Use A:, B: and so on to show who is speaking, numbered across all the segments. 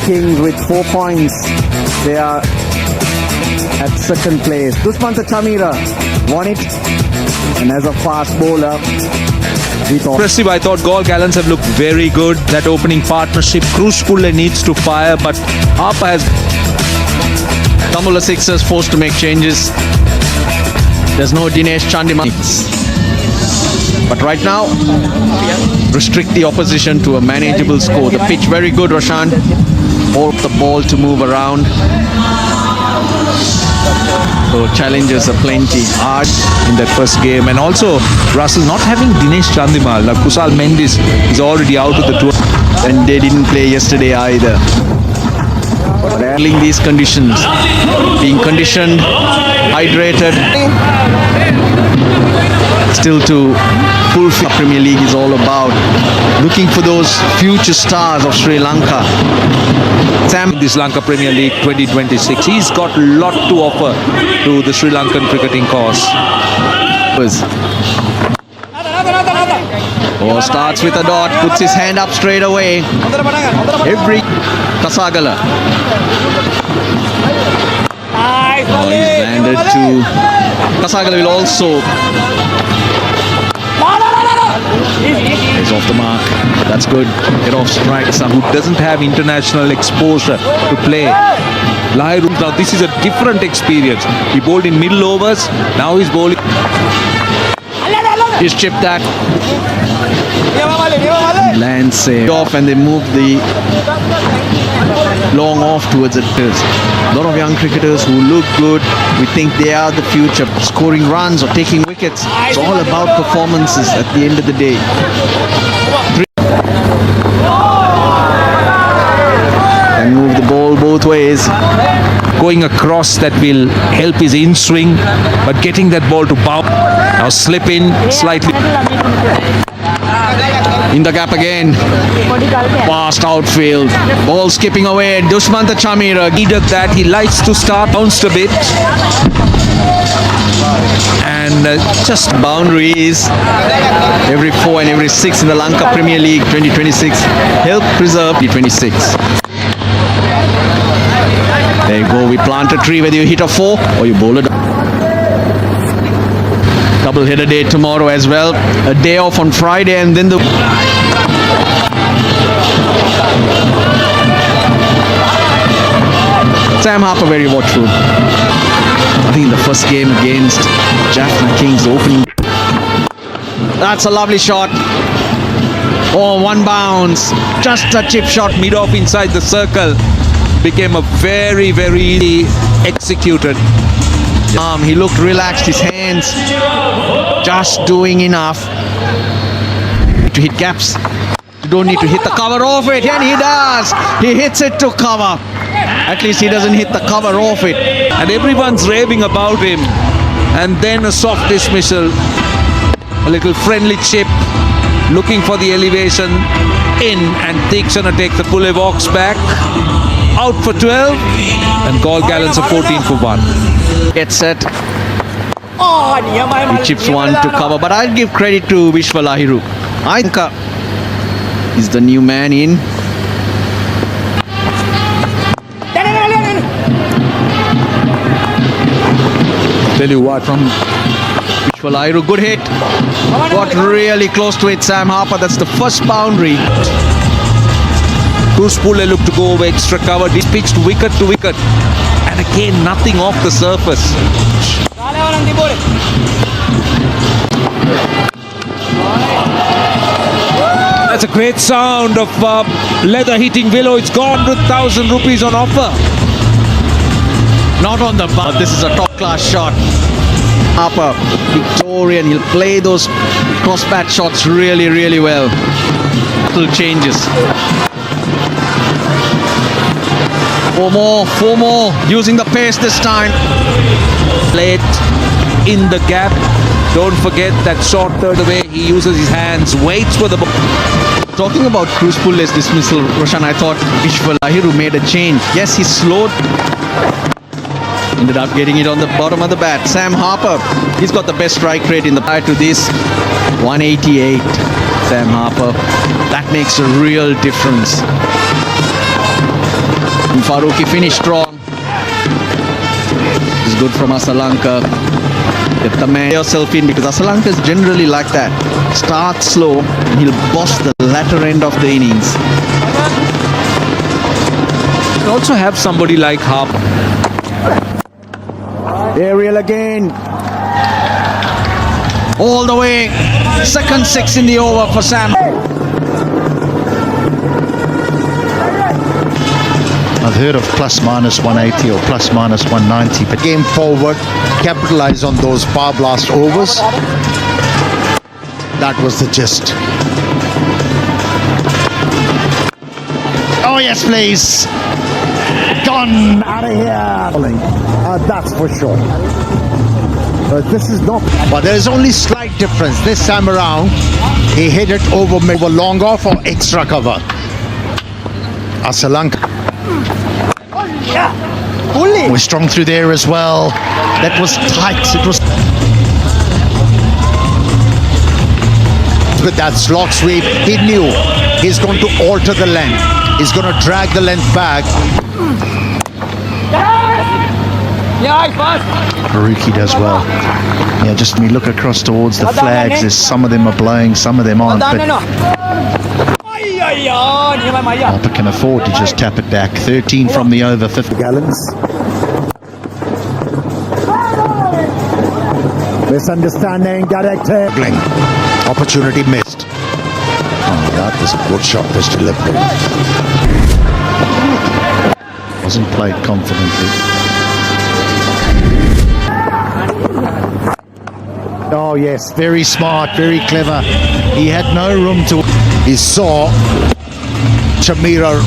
A: Kings with 4 points. They are at second place. Dushmanta Chamika won it, and as a fast bowler,
B: Impressive. I thought Galle Gallants have looked very good. That opening partnership, Pulle needs to fire, but Harper has.
C: Dambulla Sixers forced to make changes. There's no Dinesh Chandimal. But right now, restrict the opposition to a manageable score. The pitch very good, Roshan. Hold the ball to move around. So challenges are plenty.
B: Hard in that first game, and also Russell not having Dinesh Chandimal. Now Kusal Mendis is already out of the tour,
C: And they didn't play yesterday either. Handling these conditions, being conditioned, hydrated, still to fulfill Premier League is all about. Looking for those future stars of Sri Lanka.
B: in the Sri Lanka Premier League 2026. He's got a lot to offer to the Sri Lankan cricketing cause.
C: Oh, starts with a dot, puts his hand up straight away. Every Kasagala. Oh, he's landed to Kasagala will also. He's off the mark. That's good. Get off strike.
B: Who doesn't have international exposure to play. Lahiri, now this is a different experience. He bowled in middle overs. Now he's bowling.
C: He's chipped that. Lands safe off, and they move the long off towards it. A lot of young cricketers who look good. We think they are the future, scoring runs or taking wickets. It's all about performances at the end of the day. And move the ball both ways.
B: Going across, that will help his in swing, but getting that ball to bounce. Now slip in slightly.
C: In the gap again. Fast outfield. Ball skipping away. Dushmanta Chamika.
B: Needed that. He likes to start, bounced a bit. And just
C: Boundaries every 4 and every 6 in the Lanka Premier League 2026. Help preserve T26. There you go. We plant a tree whether you hit a 4 or you bowl it. Double header day tomorrow as well. A day off on Friday, and then the Sam Harper very watchful. I think in the first game against Jaffna Kings opening. That's a lovely shot. Oh, one bounce. Just a chip shot.
B: mid off inside the circle. Became a very, very easy executed.
C: He looked relaxed, his hands just doing enough to hit gaps. You don't need to hit the cover off it, and he does. He hits it to cover. At least he doesn't hit the cover off it.
B: And everyone's raving about him. And then a soft dismissal. A little friendly chip. Looking for the elevation. In, and Dekhen takes the Pulle walks back. Out for 12. And Galle Gallants are 14 for 1.
C: Get set. He chips one to cover, but I'll give credit to Vishwa Lahiru. I think he's the new man in.
B: Tell you what, from
C: Vishwa Lahiru, good hit. Got really close to it, Sam Harper. That's the first boundary.
B: Pulle looked to go over extra cover. This pitched wicket to wicket. And again, nothing off the surface. That's a great sound of leather hitting willow. It's gone with 1,000 rupees on offer.
C: Not on the bar. This is a top class shot. Harper, Victorian. He'll play those cross bat shots really, really well. Little changes. 4 more. Using the pace this time.
B: Plate in the gap. Don't forget that short third away. He uses his hands, waits for the ball.
C: Talking about Pulle's dismissal, Roshan, I thought Vishwa Lahiru made a change. Yes, he slowed. Ended up getting it on the bottom of the bat. Sam Harper, he's got the best strike rate in the prior to this. 188. Sam Harper. That makes a real difference. Farooqi finished strong. It's good from Asalanka. Get the man yourself in, because Asalanka is generally like that. Start slow, and he'll boss the latter end of the innings.
B: You also have somebody like Harper.
A: Aerial again.
C: All the way. Second six in the over for Sam.
D: I've heard of plus minus 180 or plus minus 190, but game forward, capitalize on those power blast overs. That was the gist. Oh yes, please. Gone out of here.
A: That's for sure. This is not.
D: But there is only slight difference. This time around, he hit it over long off or extra cover. Asalanka was strong through there as well. That was tight. It was with that slot sweep. He knew he's going to alter the length. He's going to drag the length back. Farooqi does well. Yeah, just when we look across towards the flags, there's some of them are blowing, some of them aren't. But Harper can afford to just tap it back. 13 from the over, 50
A: gallons. Misunderstanding, directed.
D: Opportunity missed. Oh, that was a good shot, Mr. Liverpool. Wasn't played confidently. Oh yes, very smart, very clever. He had no room to. He saw Chamika.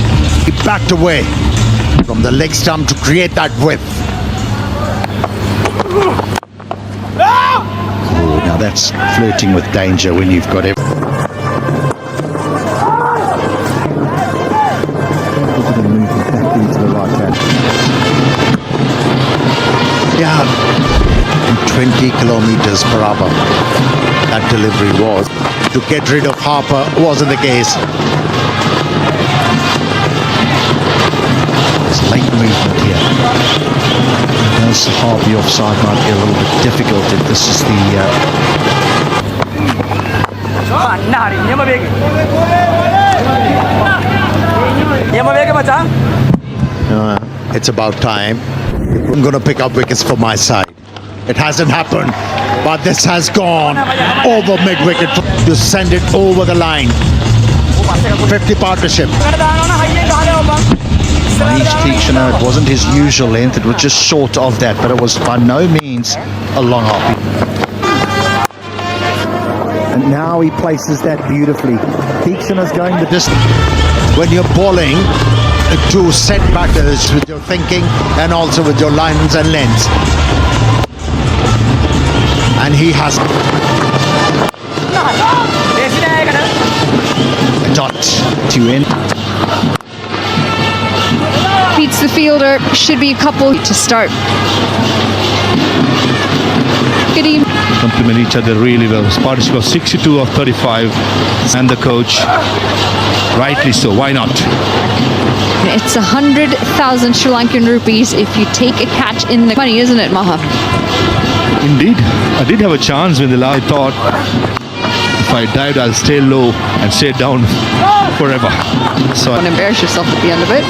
D: He backed away from the leg stump to create that width. Oh, now that's flirting with danger when you've got everything. Yeah, 20 kilometers per hour that delivery was. To get rid of Harper wasn't the case. It's late movement here. Does Harper offside might be a little bit difficult if this is the it's about time. I'm going to pick up wickets for my side. It hasn't happened, but this has gone over mid-wicket to send it over the line. 50 partnership. Manish Tikshana, it wasn't his usual length, it was just short of that, but it was by no means a long hop.
A: And now he places that beautifully. Tikshana's going the distance.
D: When you're bowling to set batters with your thinking and also with your lines and lengths. And he has a dot to end.
E: Beats the fielder, should be a couple to start. Good evening.
F: Complement each other really well. Partnership of 62 of 35, and the coach, rightly so. Why not?
E: It's 100,000 Sri Lankan rupees if you take a catch in the money, isn't it, Maha?
F: Indeed, I did have a chance when the last. I thought if I dived, I'll stay low and stay down forever. So
E: Don't embarrass yourself at the end of it.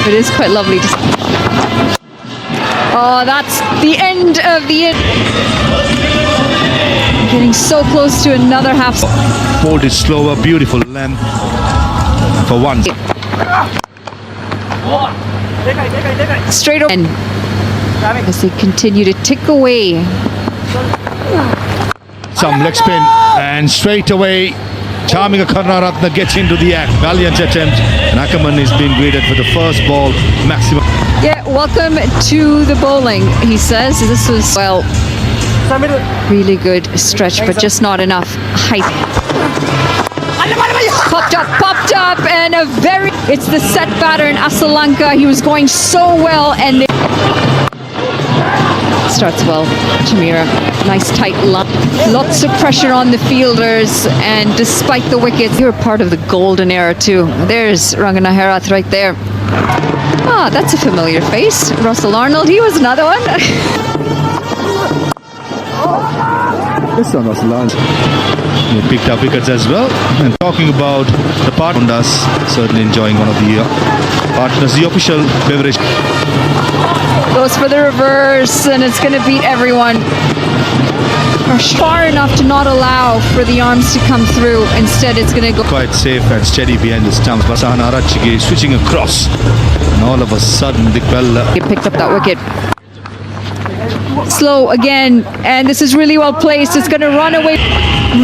E: It is quite lovely to see. Oh, that's the end of the getting so close to another half.
F: Bowled it slower, beautiful length for once.
E: Straight over. As they continue to tick away.
F: Some leg spin and straight away Chamika Rathnayake gets into the act. Valiant attempt, and Ackerman is being greeted for the first ball maximum.
E: Yeah, welcome to the bowling, he says. This was, well, really good stretch, but just not enough height. Popped up, and a very, it's the set batter in Asalanka. He was going so well, and they starts well, Chamika. Nice tight line. Lots of pressure on the fielders, and despite the wickets, you're part of the golden era too. There's Rathnayake right there. Ah, that's a familiar face. Russell Arnold, he was another one.
A: This one was launched.
F: They picked up wickets as well. And talking about the partners, certainly enjoying one of the partners, the official beverage.
E: Goes for the reverse, and it's going to beat everyone. Or far enough to not allow for the arms to come through. Instead, it's going to go
F: Quite safe and steady behind the stumps. But Rathnayake switching across. And all of a sudden, the ball.
E: He picked up that wicket. Slow again, and this is really well placed. It's going to run away.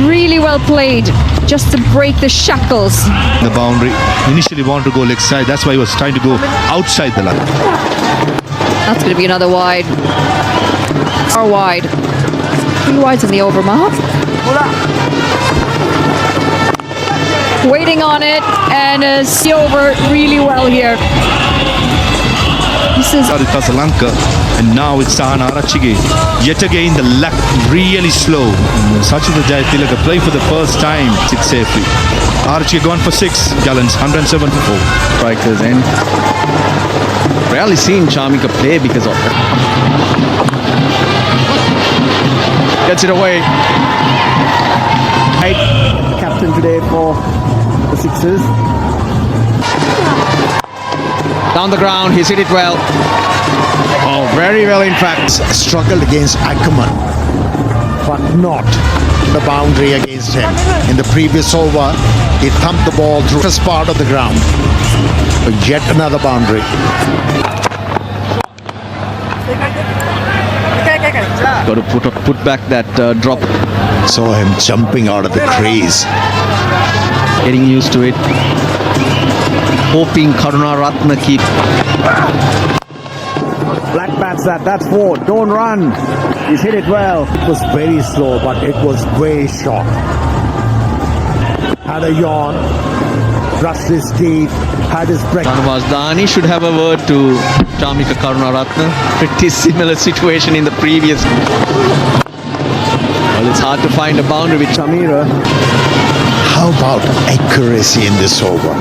E: Really well played, just to break the shackles.
F: The boundary. Initially wanted to go leg side. That's why he was trying to go outside the line.
E: That's going to be another wide. Or wide. 3 wides in the over, Maha. Waiting on it, and see over really well here. This is
F: Casablanca, and now it's Rathnayake. Yet again, the luck really slow. Sachita Jayatilaka play for the first time. It's safely. Rathnayake gone for 6. Gallants 107 for 4.
C: Strikers end. Rarely seen Chamika play because of that. Gets it away.
A: Right. Captain today for the Sixers.
C: Down the ground, he's hit it well. Oh, very well in fact.
D: Struggled against Ackerman, but not the boundary against him. In the previous over, he thumped the ball through this part of the ground. But yet another boundary.
C: Got to put back that drop.
D: Saw him jumping out of the crease.
C: Getting used to it. Hoping Karunaratne keep.
A: Black bats that. That's 4. Don't run. He's hit it well.
D: It was very slow, but it was way short. Had a yawn, brushed his teeth, had his breakfast.
C: Dani should have a word to Chamika Karunaratne. Pretty similar situation in the previous. Well, it's hard to find a boundary with
A: Chamika.
D: How about accuracy in this over?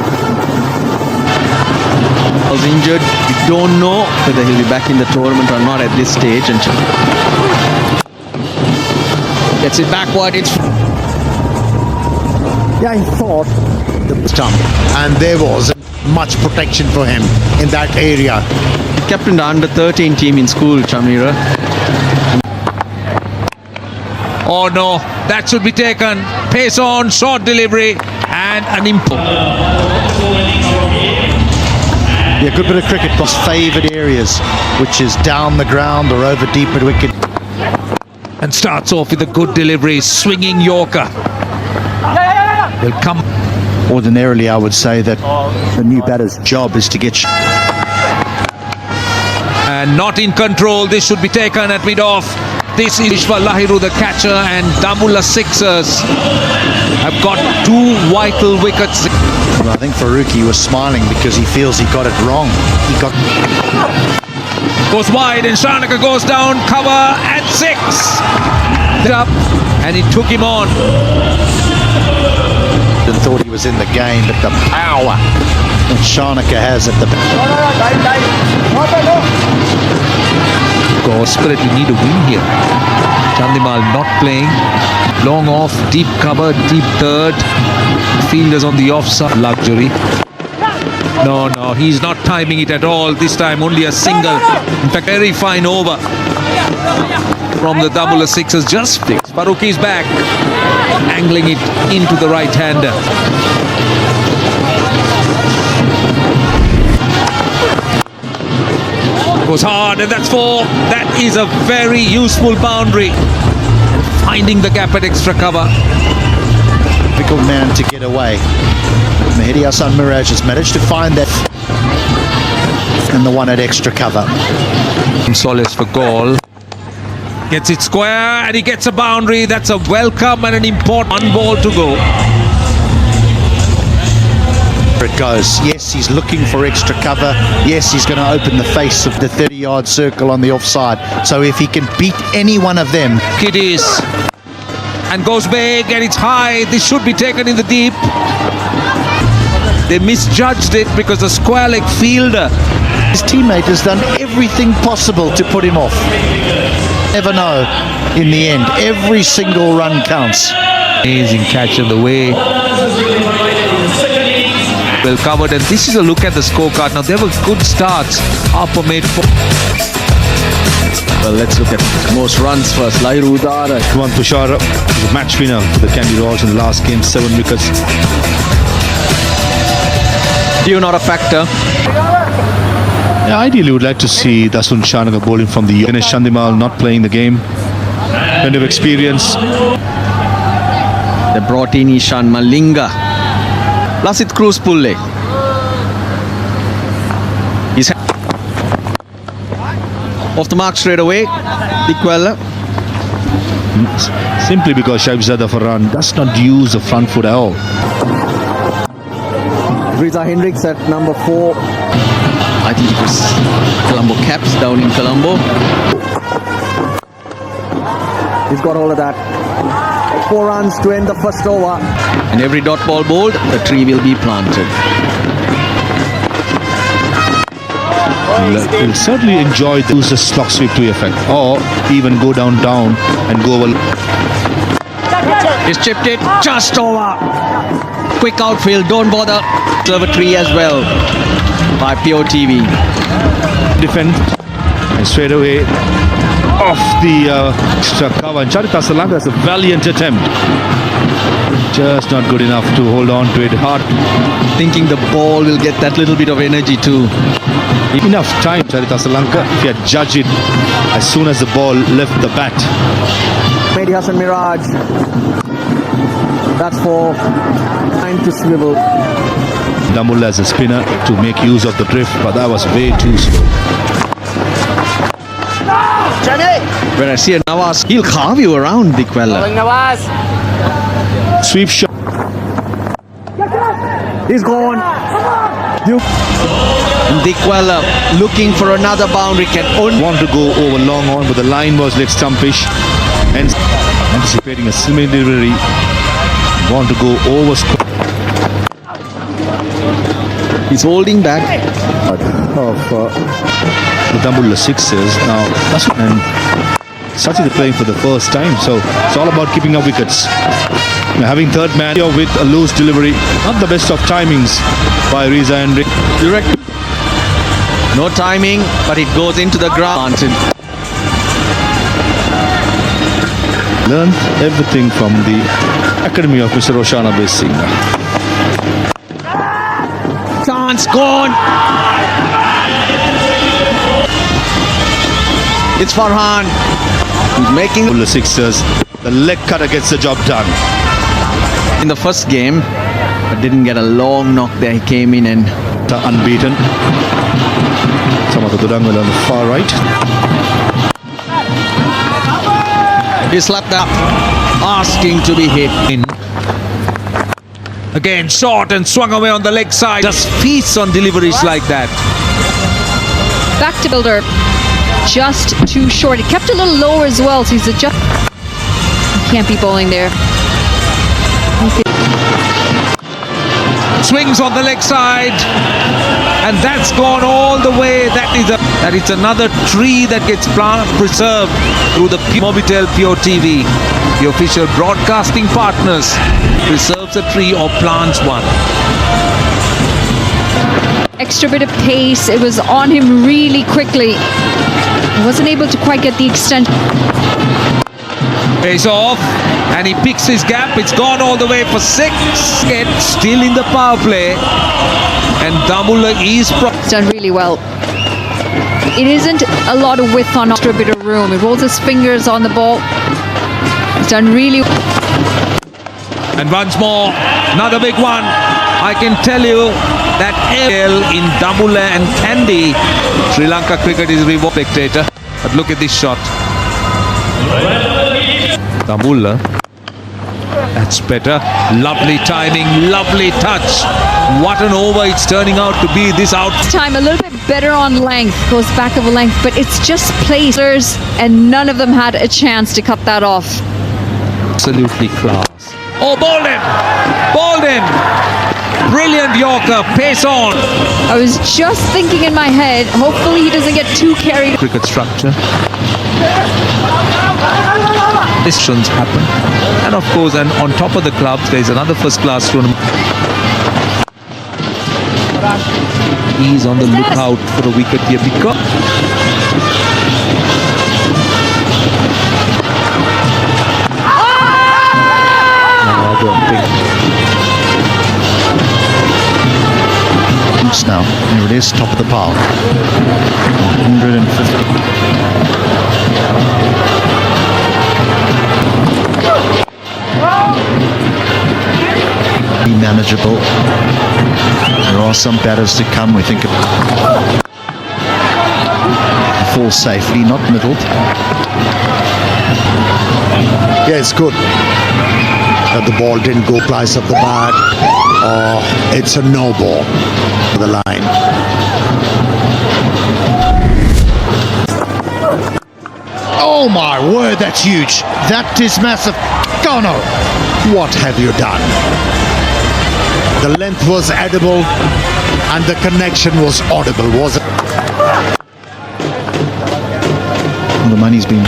C: Was injured. We don't know whether he'll be back in the tournament or not at this stage. And gets it backward. It's
D: Yeah, he thought the stump, and there wasn't much protection for him in that area.
C: captain the under 13 team in school, Chamika.
B: Oh no, that should be taken. Pace on, short delivery, and an import.
D: Yeah, good bit of cricket. Most favoured areas, which is down the ground or over deep mid wicket.
B: And starts off with a good delivery, swinging Yorker. Will come.
D: Ordinarily, I would say that the new batter's job is to get.
B: And not in control. This should be taken at mid-off. This is Ishwar Lahiru, the catcher, and Dambulla Sixers have got 2 vital wickets.
D: I think Farooqi was smiling because he feels he got it wrong. He got.
B: Goes wide, and Rathnayake goes down, cover, and 6. Up, and it took him on.
D: And thought he was in the game, but the power that Rathnayake has at the.
B: God, Spirit, we need a win here. Chandimal not playing. Long off, deep cover, deep third. Fielders on the offside. Luxury. No, he's not timing it at all. This time only a single. In fact, very fine over from the Dambulla Sixers. Just fixed. Farooqi's back. Angling it into the right-hander. Goes hard, and that's 4. That is a very useful boundary. Finding the gap at extra cover.
D: Difficult man to get away. Mahidi Hassan Miraj has managed to find that. And the one at extra cover.
B: Solace for Galle. Gets it square, and he gets a boundary. That's a welcome and an important 1 ball to go.
D: goes. Yes, he's looking for extra cover. Yes, he's going to open the face of the 30-yard circle on the offside. So if he can beat any one of them...
B: It is. And goes big and it's high. This should be taken in the deep. They misjudged it because the square leg fielder.
D: His teammate has done everything possible to put him off. Never know in the end. Every single run counts.
B: Amazing catch in the way. Well covered, and this is a look at the scorecard. Now, there were good starts. Harper made 4.
C: Well, let's look at most runs first.
F: Kuman Tushar was a match winner for the Candy Royals in the last game, 7 wickets.
C: Dew not a factor.
F: Yeah, ideally, would like to see Dasun Shanaka bowling from the Ganesh Chandimal not playing the game. Kind of experience.
C: They brought in Ishan Malinga. Lasit Cruz Pulle. He's off the mark straight away. Dikwella.
F: Simply because Shahzada Farhan does not use the front foot at all.
A: Reeza Hendricks at number 4.
C: I think it was Colombo Caps down in Colombo.
A: He's got all of that. 4 runs to end the first over.
C: And every dot ball bowled, the tree will be planted.
F: Will certainly enjoy the use the slog sweep to effect, or even go down and go over.
C: He's chipped it just over. Quick outfield, don't bother. Observatory as well by POTV.
F: Defend and straight away off the extra cover. And Charita Salanga has a valiant attempt. Just not good enough to hold on to it hard.
C: Thinking the ball will get that little bit of energy too.
F: Enough time, Charita Salanka, if you had judged it as soon as the ball left the bat.
A: Mehdi Hassan Miraj. That's for time to swivel.
F: Dambulla as a spinner to make use of the drift, but that was way too slow.
C: When I see a Nawaz, he'll carve you around, Dikwella.
F: Sweep shot.
A: He's gone.
C: Dikwella looking for another boundary, can only
F: Want to go over long on, but the line was leg stumpish. And anticipating a similar delivery. Want to go over.
C: he's holding back.
F: The Dambulla Sixers now. And Sachit is playing for the first time, so it's all about keeping up wickets. Having third man with a loose delivery, not the best of timings by Reeza Hendricks.
C: Direct. No timing, but it goes into the ground.
F: Learned everything from the academy of Mr. Roshana Singh.
C: Chance gone. It's Farhan who's making
F: The Sixers, the leg cutter gets the job done.
C: in the first game, but didn't get a long knock there. He came in and
F: Unbeaten. Some of the Durangal on the far right.
C: he slapped up, asking to be hit.
B: In. Again, short and swung away on the leg side. Just feasts on deliveries like that.
E: Back to builder. Just too short. It kept a little lower as well, so he's adjust. He can't be bowling there.
B: Swings on the leg side, and that's gone all the way. That is another tree that gets preserved through the Mobitel POTV, the official broadcasting partners. Preserves a tree or plants one.
E: Extra bit of pace. It was on him really quickly. He wasn't able to quite get the extension.
B: Pays off, and he picks his gap. It's gone all the way for 6. Still in the power play, and Dambulla is
E: He's done really well. It isn't a lot of width on extra bit of room. He rolls his fingers on the ball. He's done really well.
B: And once more, another big one. I can tell you that in Dambulla and Kandy, Sri Lanka cricket is reward spectator. But look at this shot. Dambulla That's better. Lovely timing, lovely touch. What an over it's turning out to be. This out.
E: Time a little bit better on length, goes back of a length, but it's just placers, and none of them had a chance to cut that off.
B: Absolutely class. Oh, bowled him! Bowled him! Brilliant Yorker, pace on.
E: I was just thinking in my head, hopefully he doesn't get too carried.
B: Cricket structure. Decisions happen. And of course, and on top of the clubs, there's another first class tournament. He's on the lookout for a wicket here because
D: now. Here it is, top of the park. 150. Be manageable. There are some batters to come. We think of fall safely, not middled. Yeah, it's good that the ball didn't go price of the bat. It's a no ball for the line. Oh my word, that's huge. That is massive. Gono, what have you done? The length was edible and the connection was audible, was it? The money's been...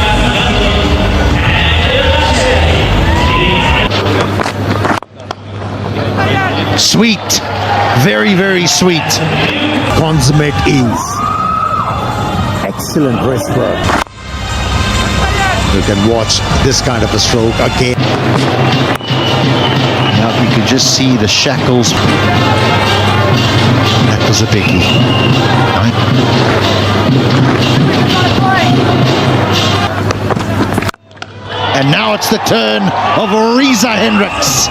D: Sweet, very, very sweet. Consummate ease. Excellent wrist work. You can watch this kind of a stroke again. Now you can just see the shackles. That was a biggie. And now it's the turn of Reeza Hendricks.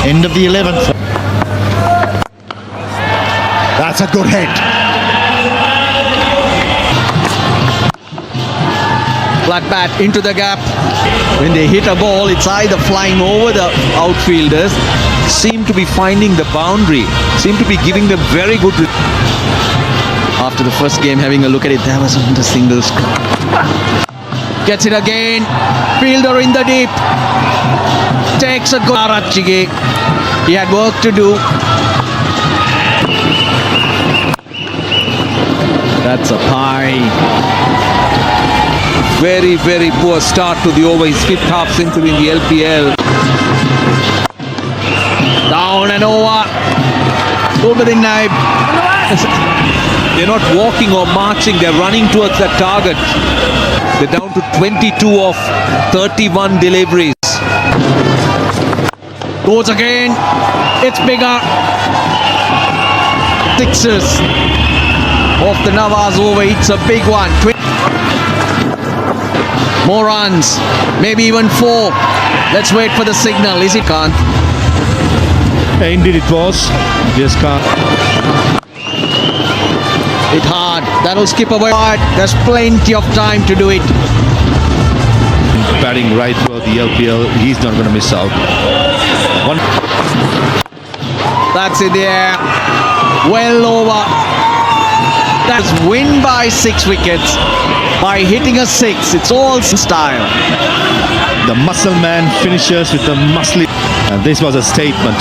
D: End of the 11th. That's a good hit.
C: Flat bat into the gap. When they hit a ball, it's either flying over the outfielders.
B: seem to be finding the boundary, seem to be giving them very good.
C: After the first game, having a look at it, there wasn't a single score. Gets it again. Fielder in the deep. Takes a good Rathnayake. He had work to do. That's a pie.
B: Very, very poor start to the over. His fifth half century in the LPL.
C: Down and over. Gulbadin Naib.
B: They're not walking or marching, they're running towards that target. They're down to 22 of 31 deliveries.
C: Goes again. It's bigger. Sixers. Off the Nawaz over. It's a big one. More runs. Maybe even 4. Let's wait for the signal. Is it can't?
F: Yeah, indeed it was. Just can't.
C: It hard. That'll skip away. There's plenty of time to do it.
F: Batting right throughout the LPL. He's not going to miss out. One.
C: That's in the air. Well over. That's win by 6 wickets. By hitting a 6. It's all style.
F: The muscle man finishes with the muscly. And this was a statement.